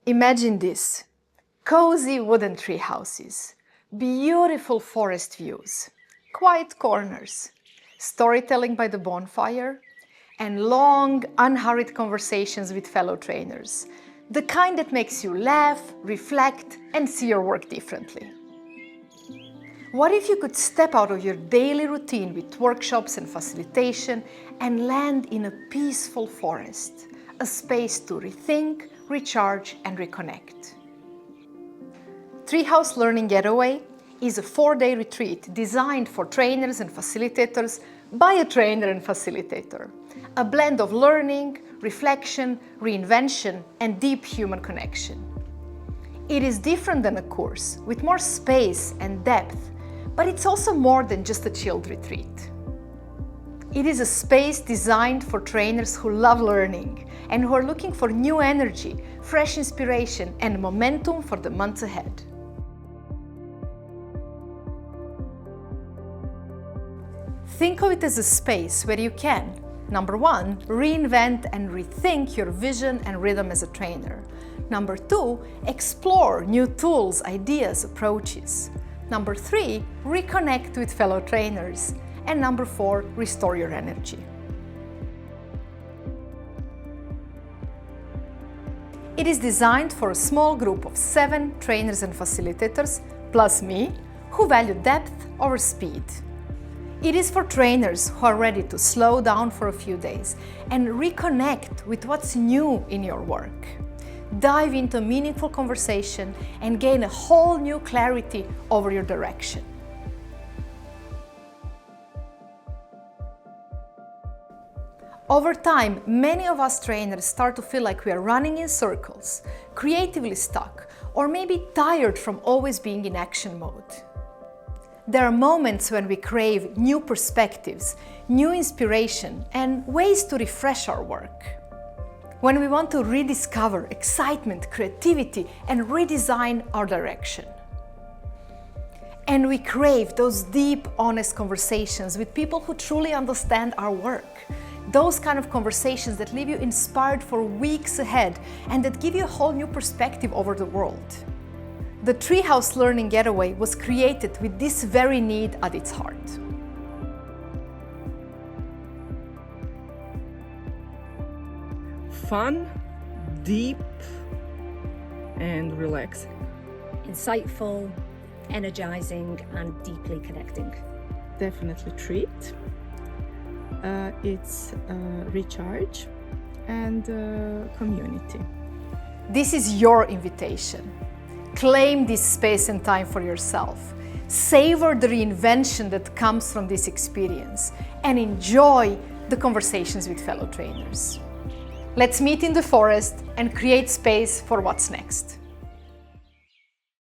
Imagine this: cozy wooden tree houses, beautiful forest views, quiet corners, storytelling by the bonfire, and long, unhurried conversations with fellow trainers, the kind that makes you laugh, reflect, and see your work differently. What if you could step out of your daily routine with workshops and facilitation and land in a peaceful forest, a space to rethink, recharge, and reconnect? Treehouse Learning Getaway is a 4-day retreat designed for trainers and facilitators by a trainer and facilitator. A blend of learning, reflection, reinvention, and deep human connection. It is different than a course, with more space and depth, but it's also more than just a chilled retreat. It is a space designed for trainers who love learning and who are looking for new energy, fresh inspiration, and momentum for the months ahead. Think of it as a space where you can, number 1, reinvent and rethink your vision and rhythm as a trainer. Number 2, explore new tools, ideas, approaches. Number 3, reconnect with fellow trainers. And number 4, restore your energy. It is designed for a small group of 7 trainers and facilitators, plus me, who value depth over speed. It is for trainers who are ready to slow down for a few days and reconnect with what's new in your work. Dive into meaningful conversation and gain a whole new clarity over your direction. Over time, many of us trainers start to feel like we are running in circles, creatively stuck, or maybe tired from always being in action mode. There are moments when we crave new perspectives, new inspiration, and ways to refresh our work. When we want to rediscover excitement, creativity, and redesign our direction. And we crave those deep, honest conversations with people who truly understand our work. Those kind of conversations that leave you inspired for weeks ahead and that give you a whole new perspective over the world. The Treehouse Learning Getaway was created with this very need at its heart. Fun, deep, and relaxing. Insightful, energizing, and deeply connecting. Definitely treat. It's recharge and community. This is your invitation. Claim this space and time for yourself. Savor the reinvention that comes from this experience and enjoy the conversations with fellow trainers. Let's meet in the forest and create space for what's next.